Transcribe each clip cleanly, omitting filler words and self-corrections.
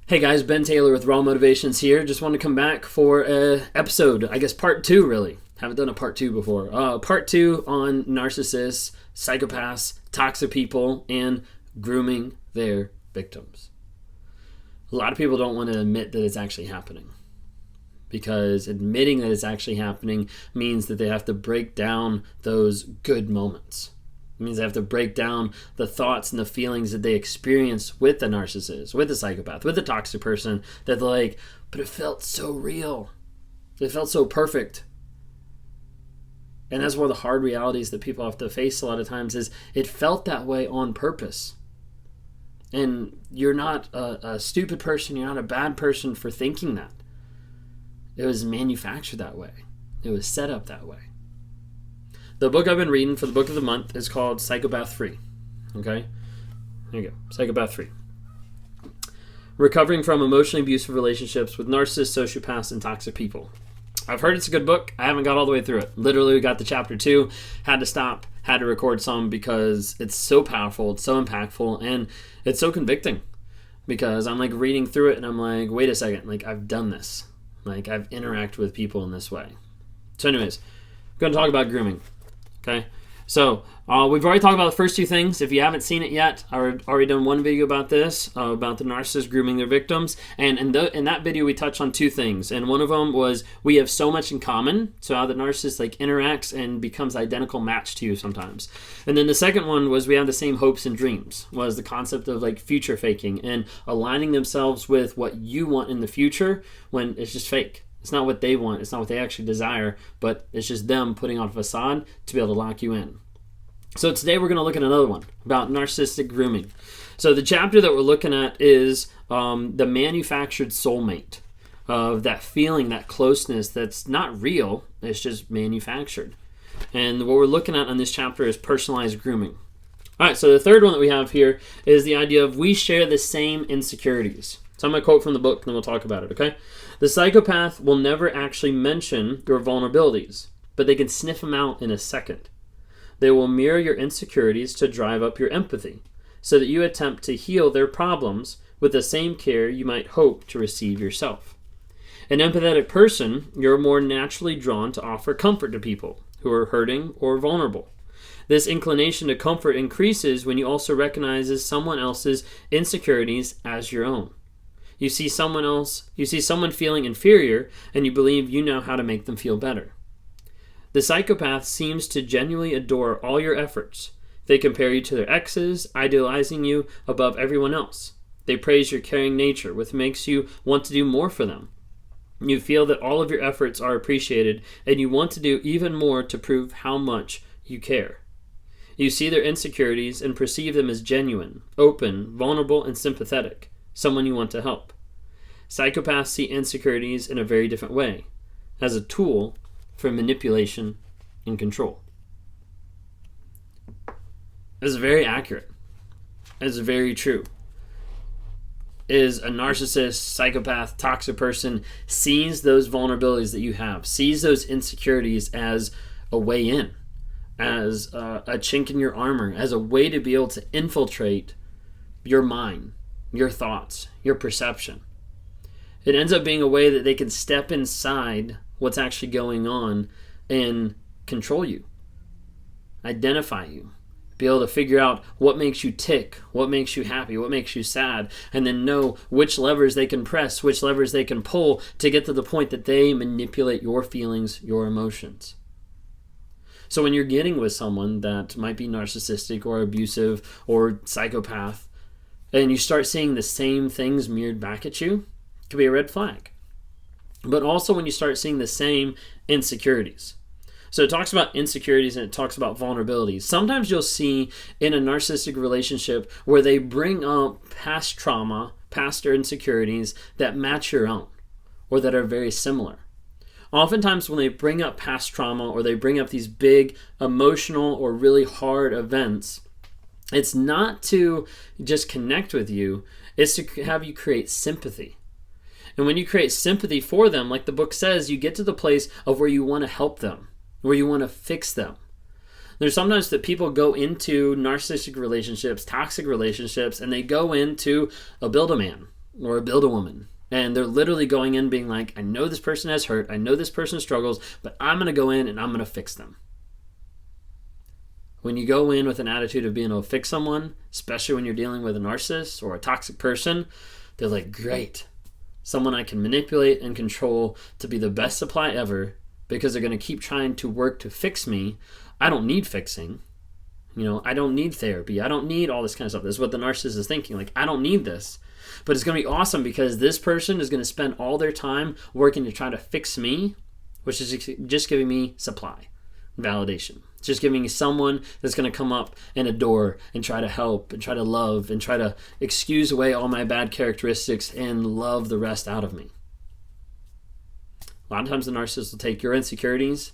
Hey guys, Ben Taylor with Raw Motivations here. Just want to come back for an episode, I guess part 2 really. Haven't done a part 2 before. Part 2 on narcissists, psychopaths, toxic people, and grooming their victims. A lot of people don't want to admit that it's actually happening, because admitting that it's actually happening means that they have to break down those good moments. It means they have to break down the thoughts and the feelings that they experience with the narcissist, with the psychopath, with the toxic person, that they're like, but it felt so real. It felt so perfect. And that's one of the hard realities that people have to face a lot of times, is it felt that way on purpose. And you're not a stupid person, you're not a bad person for thinking that. It was manufactured that way. It was set up that way. The book I've been reading for the book of the month is called Psychopath Free. Okay? There you go. Psychopath Free. Recovering from emotionally abusive relationships with narcissists, sociopaths, and toxic people. I've heard it's a good book. I haven't got all the way through it. Literally got to chapter 2. Had to stop. Had to record some because it's so powerful. It's so impactful. And it's so convicting. Because I'm like reading through it and I'm like, wait a second. Like, I've done this. Like, I've interacted with people in this way. So anyways, I'm going to talk about grooming. Okay, so we've already talked about the first 2 things. If you haven't seen it yet, I've already done one video about this, about the narcissists grooming their victims. And in that video, we touched on 2 things. And one of them was we have so much in common. So how the narcissist like interacts and becomes identical match to you sometimes. And then the second one was we have the same hopes and dreams, was the concept of like future faking and aligning themselves with what you want in the future when it's just fake. It's not what they want. It's not what they actually desire, but it's just them putting on a facade to be able to lock you in. So today we're going to look at another one about narcissistic grooming. So the chapter that we're looking at is the manufactured soulmate, of that feeling, that closeness that's not real. It's just manufactured. And what we're looking at on this chapter is personalized grooming. All right, so the third one that we have here is the idea of we share the same insecurities. So I'm going to quote from the book and then we'll talk about it, okay? The psychopath will never actually mention your vulnerabilities, but they can sniff them out in a second. They will mirror your insecurities to drive up your empathy, so that you attempt to heal their problems with the same care you might hope to receive yourself. An empathetic person, you're more naturally drawn to offer comfort to people who are hurting or vulnerable. This inclination to comfort increases when you also recognize someone else's insecurities as your own. You see someone feeling inferior, and you believe you know how to make them feel better. The psychopath seems to genuinely adore all your efforts. They compare you to their exes, idealizing you above everyone else. They praise your caring nature, which makes you want to do more for them. You feel that all of your efforts are appreciated, and you want to do even more to prove how much you care. You see their insecurities and perceive them as genuine, open, vulnerable, and sympathetic. Someone you want to help. Psychopaths see insecurities in a very different way, as a tool for manipulation and control. It's very accurate. It's very true. Is a narcissist, psychopath, toxic person sees those vulnerabilities that you have, sees those insecurities as a way in, as a chink in your armor, as a way to be able to infiltrate your mind, your thoughts, your perception. It ends up being a way that they can step inside what's actually going on and control you, identify you, be able to figure out what makes you tick, what makes you happy, what makes you sad, and then know which levers they can press, which levers they can pull to get to the point that they manipulate your feelings, your emotions. So when you're getting with someone that might be narcissistic or abusive or psychopath, and you start seeing the same things mirrored back at you, it could be a red flag. But also when you start seeing the same insecurities. So it talks about insecurities and it talks about vulnerabilities. Sometimes you'll see in a narcissistic relationship where they bring up past trauma, past their insecurities that match your own or that are very similar. Oftentimes when they bring up past trauma or they bring up these big emotional or really hard events, it's not to just connect with you, it's to have you create sympathy. And when you create sympathy for them, like the book says, you get to the place of where you want to help them, where you want to fix them. There's sometimes that people go into narcissistic relationships, toxic relationships, and they go into a Build-A-Man or a Build-A-Woman. And they're literally going in being like, I know this person has hurt, I know this person struggles, but I'm going to go in and I'm going to fix them. When you go in with an attitude of being able to fix someone, especially when you're dealing with a narcissist or a toxic person, they're like, great. Someone I can manipulate and control to be the best supply ever, because they're going to keep trying to work to fix me. I don't need fixing. I don't need therapy. I don't need all this kind of stuff. This is what the narcissist is thinking. Like, I don't need this. But it's going to be awesome because this person is going to spend all their time working to try to fix me, which is just giving me supply, validation. It's just giving me someone that's going to come up and adore and try to help and try to love and try to excuse away all my bad characteristics and love the rest out of me. A lot of times the narcissist will take your insecurities,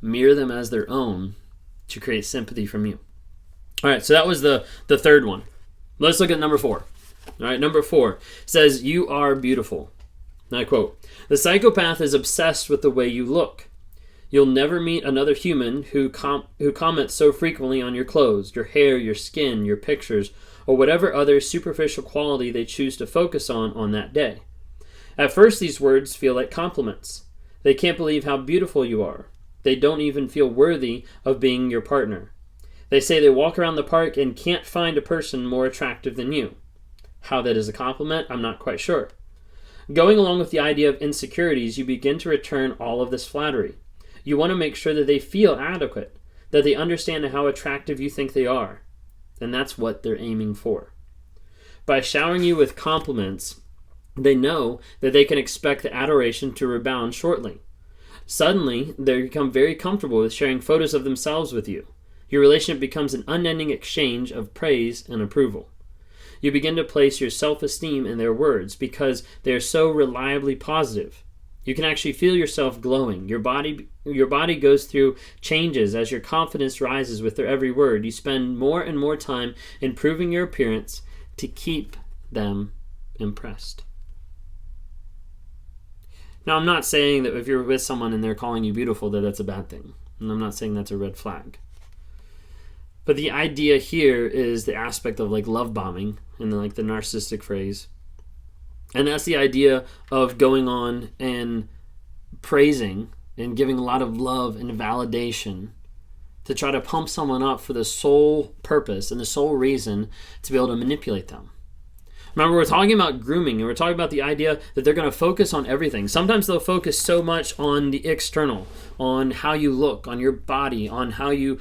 mirror them as their own to create sympathy from you. All right, so that was the third one. Let's look at number 4. All right, number 4 says, you are beautiful. And I quote, the psychopath is obsessed with the way you look. You'll never meet another human who comments so frequently on your clothes, your hair, your skin, your pictures, or whatever other superficial quality they choose to focus on that day. At first, these words feel like compliments. They can't believe how beautiful you are. They don't even feel worthy of being your partner. They say they walk around the park and can't find a person more attractive than you. How that is a compliment, I'm not quite sure. Going along with the idea of insecurities, you begin to return all of this flattery. You want to make sure that they feel adequate, that they understand how attractive you think they are. And that's what they're aiming for. By showering you with compliments, they know that they can expect the adoration to rebound shortly. Suddenly, they become very comfortable with sharing photos of themselves with you. Your relationship becomes an unending exchange of praise and approval. You begin to place your self-esteem in their words because they are so reliably positive. You can actually feel yourself glowing. Your body goes through changes as your confidence rises with their every word. You spend more and more time improving your appearance to keep them impressed. Now, I'm not saying that if you're with someone and they're calling you beautiful that that's a bad thing. And I'm not saying that's a red flag. But the idea here is the aspect of like love bombing and like the narcissistic phrase. And that's the idea of going on and praising and giving a lot of love and validation to try to pump someone up for the sole purpose and the sole reason to be able to manipulate them. Remember, we're talking about grooming, and we're talking about the idea that they're going to focus on everything. Sometimes they'll focus so much on the external, on how you look, on your body, on how you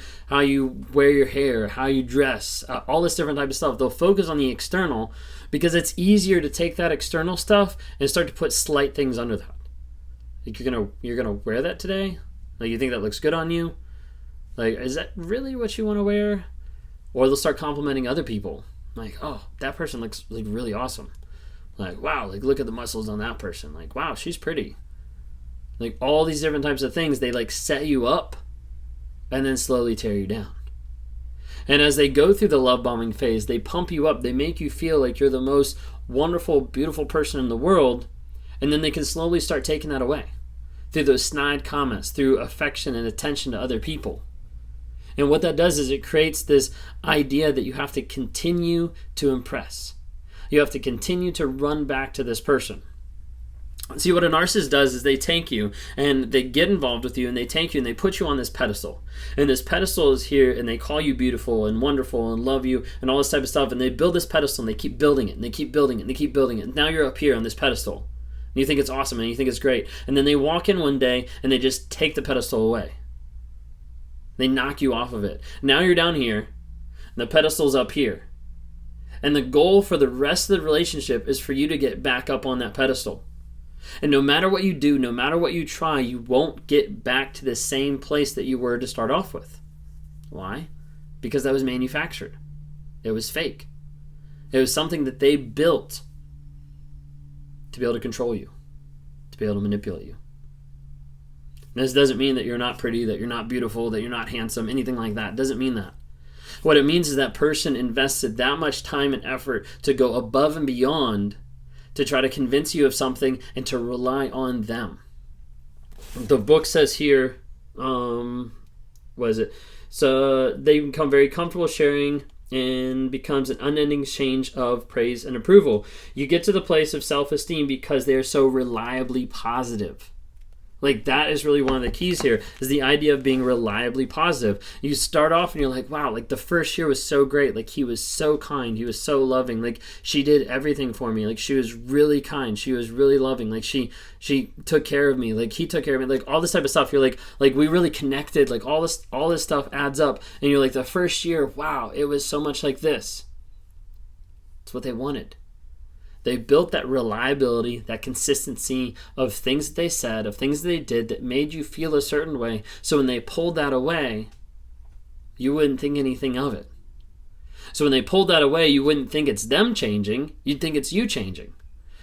wear your hair, how you dress, all this different type of stuff. They'll focus on the external because it's easier to take that external stuff and start to put slight things under that. Like you're gonna wear that today? Like you think that looks good on you? Like, is that really what you want to wear? Or they'll start complimenting other people. Like, oh, that person looks like really awesome. Like, wow, like look at the muscles on that person. Like, wow, she's pretty. Like all these different types of things, they like set you up and then slowly tear you down. And as they go through the love bombing phase, they pump you up. They make you feel like you're the most wonderful, beautiful person in the world. And then they can slowly start taking that away through those snide comments, through affection and attention to other people. And what that does is it creates this idea that you have to continue to impress. You have to continue to run back to this person. See, what a narcissist does is they take you and they get involved with you and they take you and they put you on this pedestal. And this pedestal is here and they call you beautiful and wonderful and love you and all this type of stuff. And they build this pedestal and they keep building it and they keep building it and they keep building it. And now you're up here on this pedestal. And you think it's awesome and you think it's great. And then they walk in one day and they just take the pedestal away. They knock you off of it. Now you're down here, and the pedestal's up here. And the goal for the rest of the relationship is for you to get back up on that pedestal. And no matter what you do, no matter what you try, you won't get back to the same place that you were to start off with. Why? Because that was manufactured. It was fake. It was something that they built to be able to control you, to be able to manipulate you. And this doesn't mean that you're not pretty, that you're not beautiful, that you're not handsome, anything like that. It doesn't mean that. What it means is that person invested that much time and effort to go above and beyond to try to convince you of something and to rely on them. The book says here, what is it? So they become very comfortable sharing and becomes an unending exchange of praise and approval. You get to the place of self-esteem because they're so reliably positive. Like, that is really one of the keys here, is the idea of being reliably positive. You start off and you're like, wow, like the first year was so great. Like, he was so kind. He was so loving. Like, she did everything for me. Like, she was really kind. She was really loving. Like, she took care of me. Like, he took care of me. Like, all this type of stuff. You're like we really connected. Like, all this stuff adds up. And you're like, the first year, wow, it was so much like this. It's what they wanted. They built that reliability, that consistency of things that they said, of things that they did that made you feel a certain way. So when they pulled that away, you wouldn't think anything of it. So when they pulled that away, you wouldn't think it's them changing. You'd think it's you changing.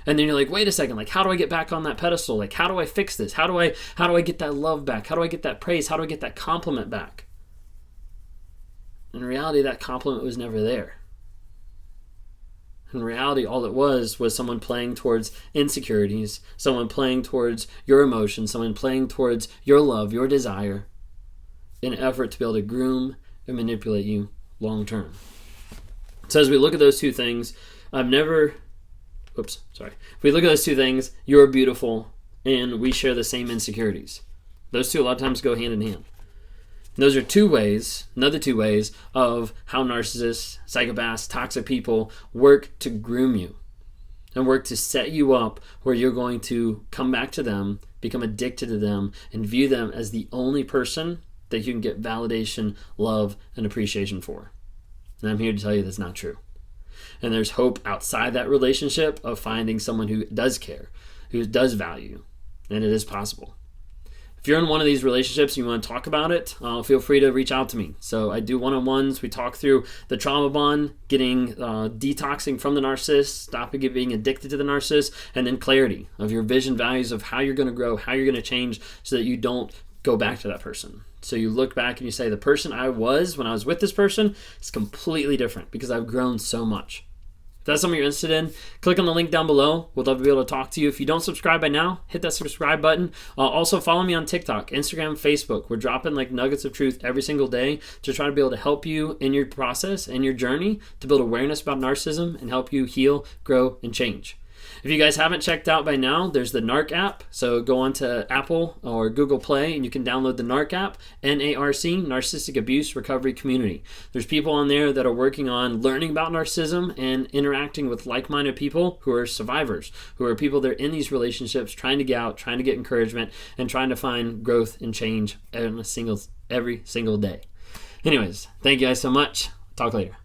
And then you're like, wait a second, like, how do I get back on that pedestal? Like, how do I fix this? How do I get that love back? How do I get that praise? How do I get that compliment back? In reality, that compliment was never there. In reality, all it was someone playing towards insecurities, someone playing towards your emotions, someone playing towards your love, your desire, in an effort to be able to groom and manipulate you long term. So as we look at those two things, if we look at those two things, you're beautiful and we share the same insecurities. Those two a lot of times go hand in hand. Those are another two ways of how narcissists, psychopaths, toxic people work to groom you and work to set you up where you're going to come back to them, become addicted to them, and view them as the only person that you can get validation, love, and appreciation for. And I'm here to tell you that's not true. And there's hope outside that relationship of finding someone who does care, who does value, and it is possible. If you're in one of these relationships and you want to talk about it, feel free to reach out to me. So I do one-on-ones. We talk through the trauma bond, getting detoxing from the narcissist, stopping being addicted to the narcissist, and then clarity of your vision, values of how you're going to grow, how you're going to change so that you don't go back to that person. So you look back and you say, the person I was when I was with this person is completely different because I've grown so much. If that's something you're interested in, click on the link down below. We'd love to be able to talk to you. If you don't subscribe by now, hit that subscribe button. Also, follow me on TikTok, Instagram, Facebook. We're dropping like nuggets of truth every single day to try to be able to help you in your process and your journey to build awareness about narcissism and help you heal, grow, and change. If you guys haven't checked out by now, there's the NARC app. So go on to Apple or Google Play and you can download the NARC app, NARC, Narcissistic Abuse Recovery Community. There's people on there that are working on learning about narcissism and interacting with like-minded people who are survivors, who are people that are in these relationships trying to get out, trying to get encouragement, and trying to find growth and change every single day. Anyways, thank you guys so much. Talk later.